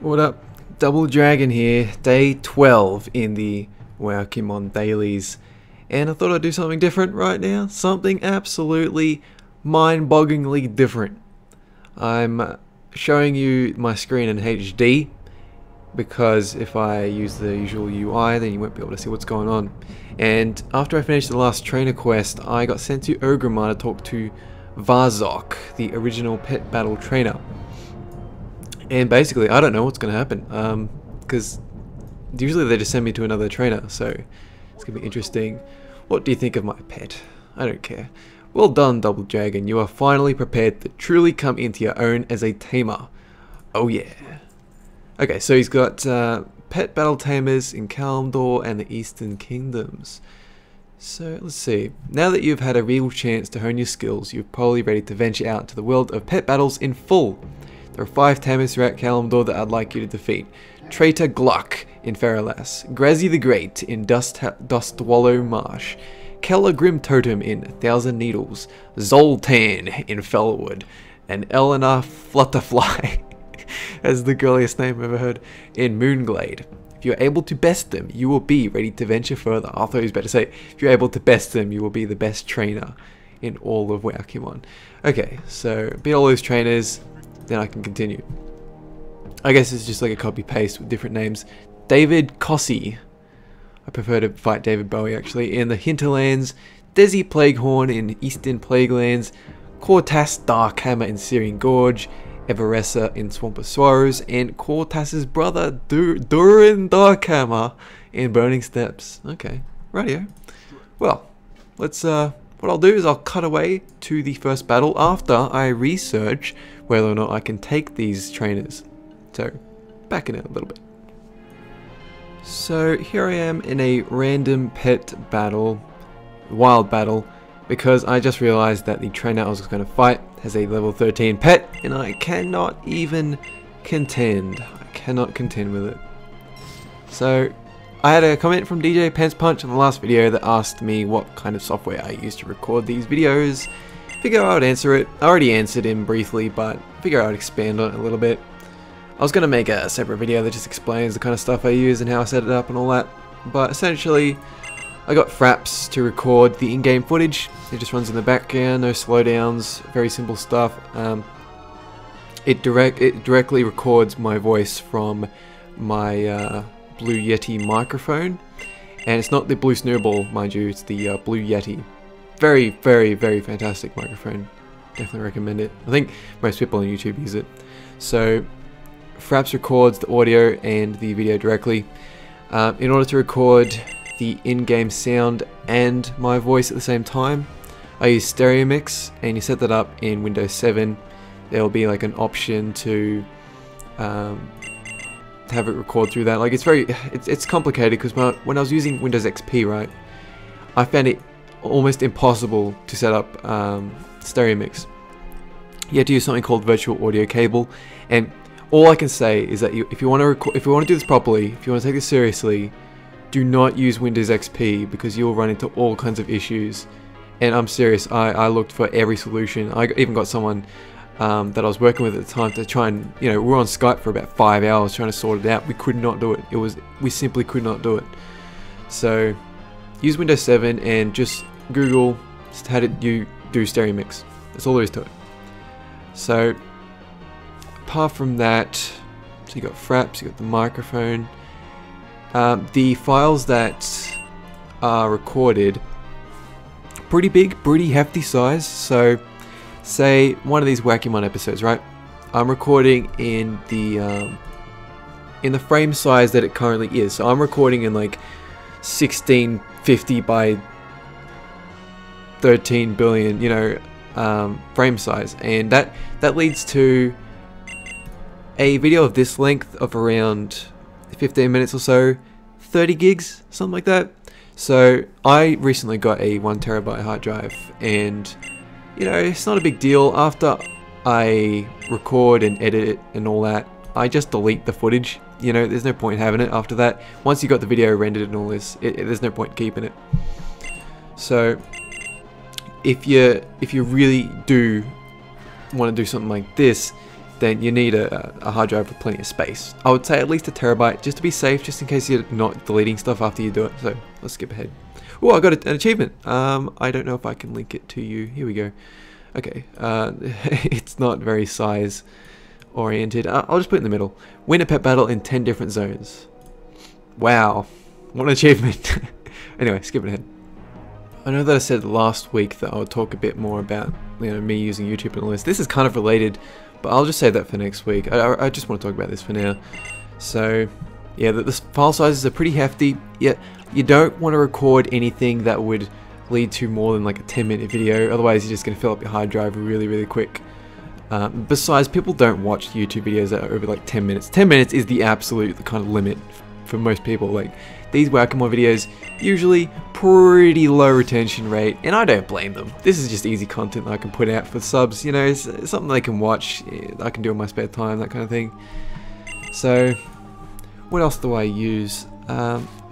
What up? Double Dragon here, day 12 in the WoWkemon dailies, and I thought I'd do something different right now, something absolutely mind-bogglingly different. I'm showing you my screen in HD, because if I use the usual UI then you won't be able to see what's going on. And after I finished the last trainer quest, I got sent to WoWkemon to talk to Varzok, the original pet battle trainer. And basically, I don't know what's going to happen, because usually they just send me to another trainer, so it's going to be interesting. What do you think of my pet? I don't care. Well done, Double Dragon. You are finally prepared to truly come into your own as a tamer. Oh yeah. Okay, so he's got pet battle tamers in Kalimdor and the Eastern Kingdoms. So let's see. Now that you've had a real chance to hone your skills, you're probably ready to venture out into the world of pet battles in full. There are 5 tamers throughout Kalimdor that I'd like you to defeat. Traitor Gluck in Feralas, Grazzy the Great in Dustwallow Marsh, Keller Grim Totem in Thousand Needles, Zoltan in Fellwood, and Eleanor Flutterfly, as the girliest name I've ever heard, in Moonglade. If you're able to best them, you will be ready to venture further. I thought he was about to say, if you're able to best them, you will be the best trainer in all of WoWkemon. Okay, so beat all those trainers, then I can continue. I guess it's just like a copy paste with different names. David Cossey. I prefer to fight David Bowie actually. In the Hinterlands, Desi Plaguehorn in Eastern Plaguelands, Cortas Darkhammer in Syrian Gorge, Everessa in Swamp of Sorrows, and Cortas's brother Durin Darkhammer in Burning Steppes. Okay, rightio. Well, let's what I'll do is I'll cut away to the first battle after I research whether or not I can take these trainers. So, back in it a little bit. So here I am in a random pet battle, wild battle, because I just realized that the trainer I was going to fight has a level 13 pet, and I cannot even contend. I cannot contend with it. So, I had a comment from DJ Pants Punch in the last video that asked me what kind of software I use to record these videos. Figure I would answer it. I already answered him briefly, but figure I would expand on it a little bit. I was going to make a separate video that just explains the kind of stuff I use and how I set it up and all that, but essentially I got Fraps to record the in-game footage. It just runs in the background, no slowdowns, very simple stuff. It directly records my voice from my Blue Yeti microphone, and it's not the Blue Snowball, mind you, it's the Blue Yeti. Very, very, very fantastic microphone. Definitely recommend it. I think most people on YouTube use it. So Fraps records the audio and the video directly. In order to record the in-game sound and my voice at the same time, I use Stereo Mix, and you set that up in Windows 7. There will be like an option to have it record through that. Like it's complicated because when I was using Windows XP, right, I found it almost impossible to set up Stereo Mix. You have to use something called virtual audio cable, and all I can say is that if you want to do this properly, if you want to take this seriously, do not use Windows XP, because you'll run into all kinds of issues. And I'm serious, I looked for every solution. I even got someone that I was working with at the time to try and, we were on Skype for about 5 hours trying to sort it out. We could not do it. We simply could not do it. So use Windows 7 and just Google how did you do Stereo Mix. That's all there is to it. So apart from that, so you got Fraps, you got the microphone. The files that are recorded, pretty big, pretty hefty size. So say one of these WoWkemon episodes, right? I'm recording in the frame size that it currently is. So I'm recording in like 1650 by 13 billion, frame size, and that leads to a video of this length of around 15 minutes or so, 30 gigs, something like that. So I recently got a 1 terabyte hard drive, and it's not a big deal. After I record and edit it and all that, I just delete the footage. There's no point having it after that. Once you got the video rendered and all this, there's no point keeping it. So if you really do want to do something like this, then you need a hard drive with plenty of space. I would say at least 1 terabyte, just to be safe, just in case you're not deleting stuff after you do it. So let's skip ahead. Oh, I got an achievement. I don't know if I can link it to you. Here we go. Okay, it's not very size oriented. I'll just put it in the middle. Win a pet battle in 10 different zones. Wow, what an achievement. Anyway, skipping ahead. I know that I said last week that I would talk a bit more about, you know, me using YouTube and all this. This is kind of related, but I'll just save that for next week. I just want to talk about this for now. So, yeah, the file sizes are pretty hefty. Yeah, you don't want to record anything that would lead to more than like a 10-minute video. Otherwise, you're just going to fill up your hard drive really, really quick. Besides, people don't watch YouTube videos that are over like 10 minutes. 10 minutes is the absolute kind of limit for most people. Like, these WoWkemon videos, usually pretty low retention rate, and I don't blame them. This is just easy content that I can put out for subs, you know, it's something they can watch, I can do in my spare time, that kind of thing. So, what else do I use?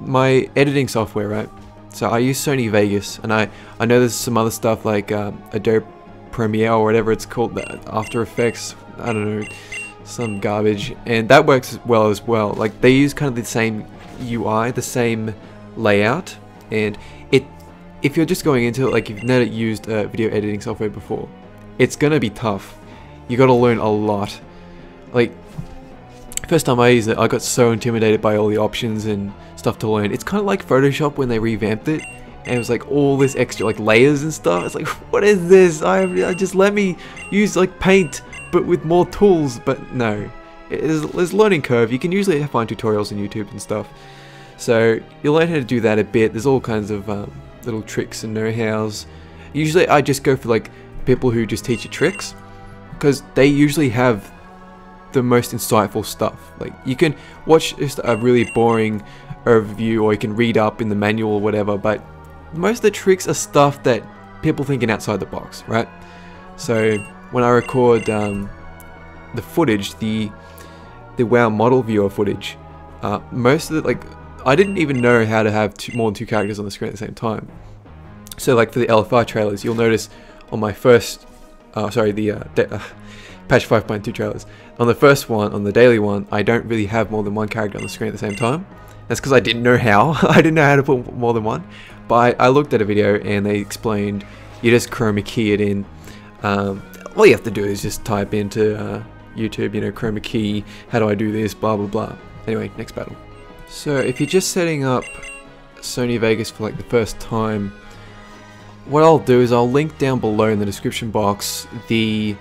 My editing software, right? So I use Sony Vegas, and I know there's some other stuff like Adobe Premiere or whatever it's called, After Effects, I don't know, some garbage, and that works well as well. Like, they use kind of the same UI, the same layout, and if you're just going into it like you've never used video editing software before, it's gonna be tough. You gotta learn a lot. Like, first time I used it, I got so intimidated by all the options and stuff to learn. It's kind of like Photoshop when they revamped it, and it was like all this extra like layers and stuff. It's like, what is this? I just let me use like Paint but with more tools. But no, there's a learning curve. You can usually find tutorials on YouTube and stuff, so you'll learn how to do that a bit. There's all kinds of little tricks and know-hows. Usually I just go for like people who just teach you tricks, because they usually have the most insightful stuff. Like, you can watch just a really boring overview, or you can read up in the manual or whatever, but most of the tricks are stuff that people thinking outside the box, right? So when I record the footage, the WoW model viewer footage, most of it, like, I didn't even know how to have more than 2 characters on the screen at the same time. So like for the LFR trailers, you'll notice on my first, patch 5.2 trailers, on the first one, on the daily one, I don't really have more than 1 character on the screen at the same time. That's because I didn't know how. I didn't know how to put more than one. But I looked at a video and they explained you just chroma key it in. All you have to do is just type into YouTube, you know, chroma key, how do I do this, blah blah blah. Anyway, next battle. So if you're just setting up Sony Vegas for like the first time, what I'll do is I'll link down below in the description box the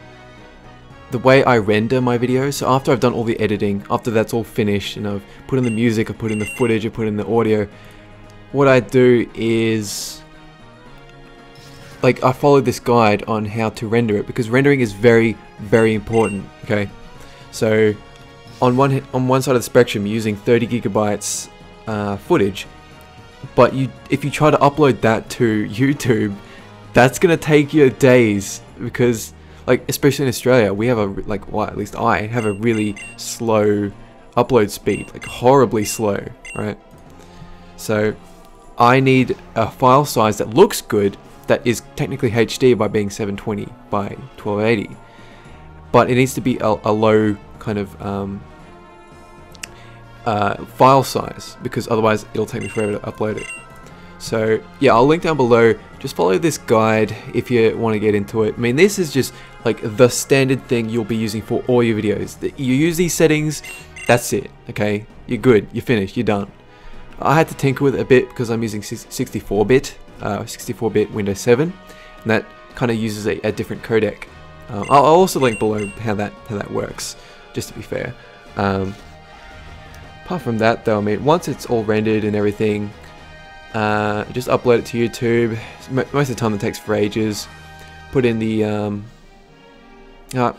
way I render my videos. So after I've done all the editing, after that's all finished and I've put in the music, I put in the footage, I put in the audio, what I do is, like, I follow this guide on how to render it, because rendering is very, very important. Okay, so on one side of the spectrum, you're using 30 gigabytes footage, but if you try to upload that to YouTube, that's gonna take you days, because, like, especially in Australia, we have at least I have a really slow upload speed, like horribly slow, right? So I need a file size that looks good, that is technically HD by being 720 by 1280, but it needs to be a low kind of file size, because otherwise it'll take me forever to upload it. So yeah, I'll link down below. Just follow this guide if you want to get into it. I mean, this is just like the standard thing you'll be using for all your videos. You use these settings, that's it, okay? You're good, you're finished, you're done. I had to tinker with it a bit because I'm using 64-bit, 64-bit Windows 7, and that kind of uses a different codec. I'll also link below how that works, just to be fair. Apart from that though, I mean, once it's all rendered and everything, just upload it to YouTube. Most of the time it takes for ages. Put in the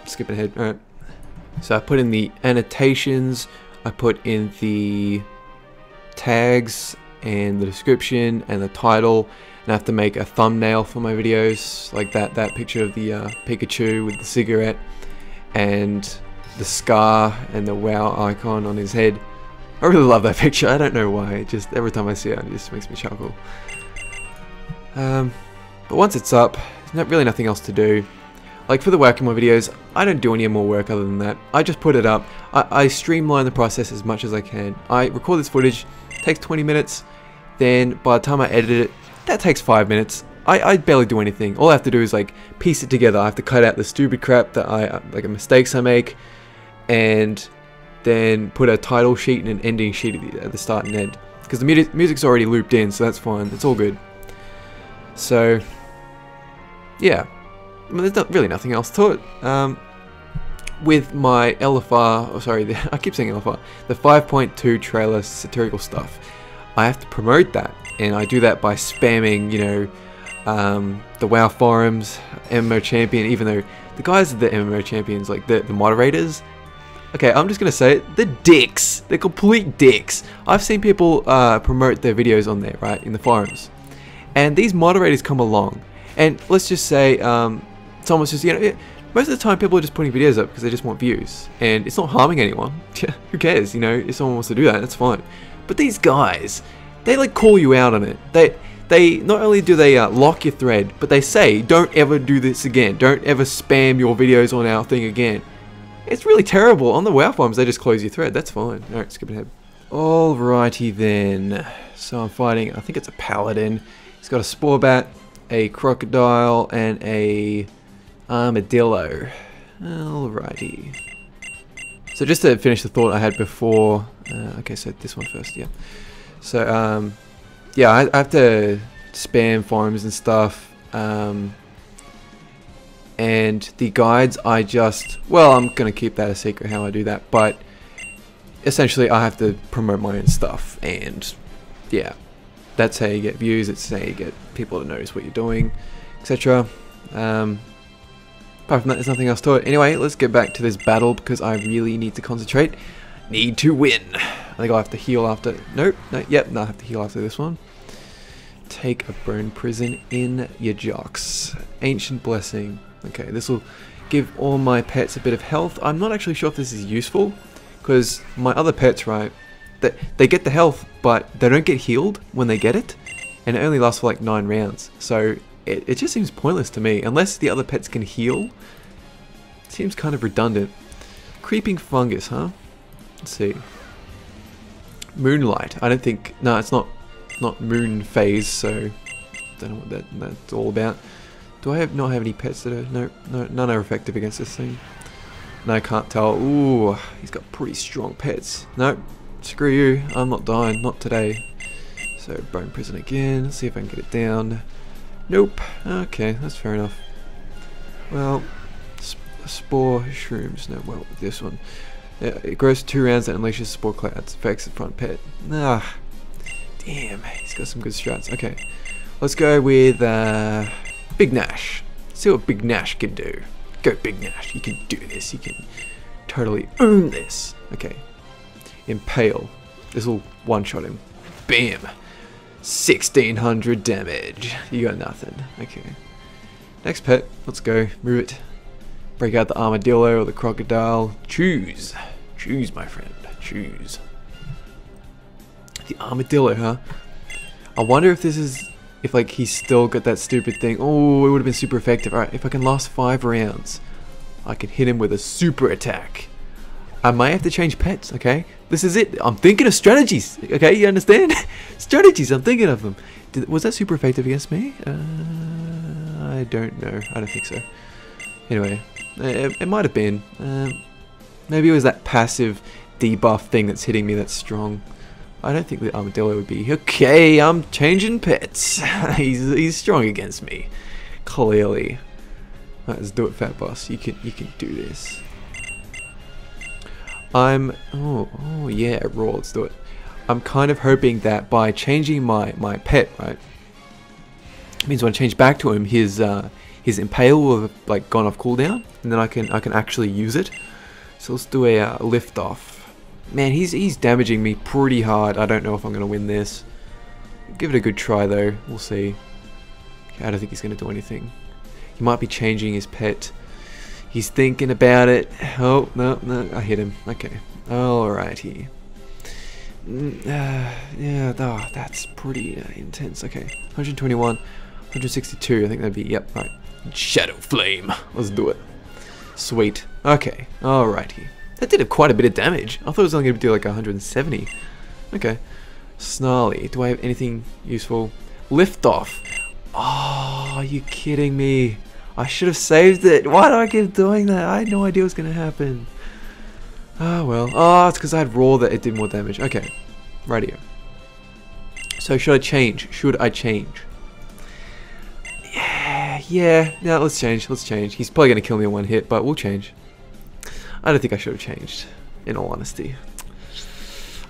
skipping ahead. Alright. So I put in the annotations, I put in the tags and the description and the title, and I have to make a thumbnail for my videos, like that picture of the Pikachu with the cigarette and the scar and the WoW icon on his head. I really love that picture. I don't know why. Just every time I see it, it just makes me chuckle. But once it's up, there's really nothing else to do. Like for the WoWkemon videos, I don't do any more work other than that. I just put it up. I streamline the process as much as I can. I record this footage, takes 20 minutes, then by the time I edit it, that takes 5 minutes. I barely do anything. All I have to do is like piece it together. I have to cut out the stupid crap that like mistakes I make, and then put a title sheet and an ending sheet at the start and end. Because the music's already looped in, so that's fine. It's all good. So, yeah. I mean, there's really nothing else to it. With my LFR, oh sorry, I keep saying LFR, the 5.2 trailer satirical stuff, I have to promote that, and I do that by spamming, you know, the WoW forums, MMO Champion, even though the guys are the MMO Champions, like the moderators, okay, I'm just going to say it, they're dicks, they're complete dicks. I've seen people promote their videos on there, right, in the forums, and these moderators come along, and let's just say, someone's just, you know, most of the time people are just putting videos up because they just want views, and it's not harming anyone. Who cares, you know, if someone wants to do that, that's fine. But these guys, they like call you out on it. They not only do they lock your thread, but they say, don't ever do this again, don't ever spam your videos on our thing again. It's really terrible. On the WoW forums, they just close your thread, that's fine. Alright, skip ahead. Alrighty then, so I'm fighting, I think it's a paladin. He's got a spore bat, a crocodile, and a armadillo. Alrighty. So just to finish the thought I had before, okay, so this one first, yeah. So, yeah, I have to spam forums and stuff, and the guides I just, well, I'm going to keep that a secret how I do that, but essentially I have to promote my own stuff, and yeah, that's how you get views, it's how you get people to notice what you're doing, etc. Apart from that, there's nothing else to it. Anyway, let's get back to this battle because I really need to concentrate. Need to win. I think I'll have to heal after. Nope. No, yep. No, I have to heal after this one. Take a bone prison in your jocks. Ancient blessing. Okay, this will give all my pets a bit of health. I'm not actually sure if this is useful because my other pets, right, they get the health, but they don't get healed when they get it, and it only lasts for like 9 rounds. So it just seems pointless to me. Unless the other pets can heal, it seems kind of redundant. Creeping fungus, huh? Let's see. Moonlight. I don't think... No, it's not moon phase, so... Don't know what that's all about. Do I not have any pets that are... No, none are effective against this thing. No, I can't tell. Ooh, he's got pretty strong pets. Nope. Screw you. I'm not dying. Not today. So, bone prison again. Let's see if I can get it down. Nope. Okay, that's fair enough. Well, spore shrooms. No, well, this one. Yeah, it grows 2 rounds and unleashes spore clouds. Affects the front pet. Ah, damn. He's got some good strats. Okay, let's go with Big Nash. See what Big Nash can do. Go, Big Nash. You can do this. You can totally own this. Okay. Impale. This will one-shot him. Bam. 1600 damage. You got nothing. Okay. Next pet. Let's go. Move it. Break out the armadillo or the crocodile. Choose. Choose, my friend. Choose. The armadillo, huh? I wonder if this is... If, like, he's still got that stupid thing. Oh, it would have been super effective. Alright, if I can last 5 rounds, I can hit him with a super attack. I might have to change pets, okay? This is it. I'm thinking of strategies, okay? You understand? Strategies, I'm thinking of them. Was that super effective against me? I don't know. I don't think so. Anyway, it might have been. Maybe it was that passive debuff thing that's hitting me that's strong. I don't think the armadillo would be. Okay, I'm changing pets. he's strong against me. Clearly. Right, let's do it, Fat Boss. You can do this. Oh yeah, raw, let's do it. I'm kind of hoping that by changing my pet, right, it means when I change back to him, his impale will have like gone off cooldown, and then I can actually use it. So let's do a lift off. Man, he's damaging me pretty hard. I don't know if I'm gonna win this. Give it a good try though. We'll see. Okay, I don't think he's gonna do anything. He might be changing his pet. He's thinking about it. Oh, no, I hit him. Okay. Alrighty. Yeah, oh, that's pretty intense. Okay. 121, 162, I think that'd be, yep, right. Shadow Flame. Let's do it. Sweet. Okay, alrighty. That did quite a bit of damage. I thought it was only going to do like 170. Okay. Snarly. Do I have anything useful? Lift off. Oh, are you kidding me? I should have saved it. Why do I keep doing that? I had no idea what was going to happen. Oh, well. Oh, it's because I had raw that it did more damage. Okay. Radio. So should I change? Should I change? Yeah. No, let's change. Let's change. He's probably going to kill me in one hit, but we'll change. I don't think I should have changed, in all honesty.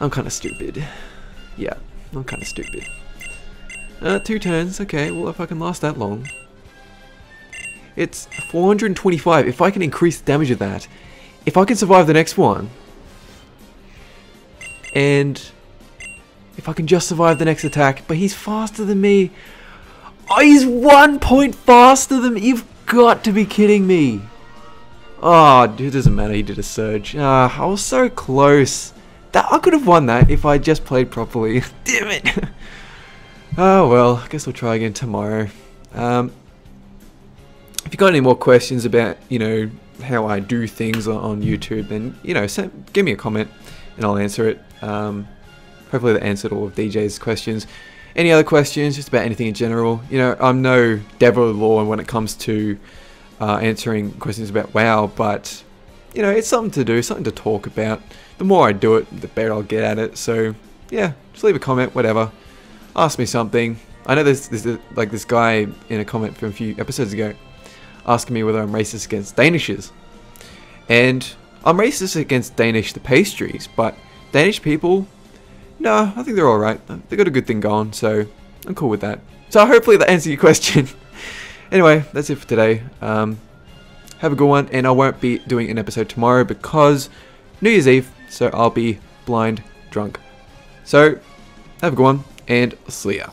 I'm kind of stupid. Yeah, I'm kind of stupid. 2 turns. Okay, well, if I can last that long. It's 425. If I can increase the damage of that, if I can survive the next one, and if I can just survive the next attack, but he's faster than me. Oh, he's 1 point faster than me. You've got to be kidding me. Oh, it doesn't matter. He did a surge. I was so close. I could have won that if I just played properly. Damn it. Oh, well, I guess we'll try again tomorrow. If you got any more questions about, you know, how I do things on YouTube, then, you know, give me a comment and I'll answer it. Hopefully that answered all of DJ's questions. Any other questions, just about anything in general? You know, I'm no devil of the law when it comes to answering questions about WoW, but, you know, it's something to do, something to talk about. The more I do it, the better I'll get at it. So, yeah, just leave a comment, whatever. Ask me something. I know there's like this guy in a comment from a few episodes ago asking me whether I'm racist against Danishes. And I'm racist against Danish the pastries, but Danish people, no, I think they're alright. They got a good thing going, so I'm cool with that. So hopefully that answers your question. Anyway, that's it for today. Have a good one, and I won't be doing an episode tomorrow because New Year's Eve, so I'll be blind drunk. So, have a good one, and see ya.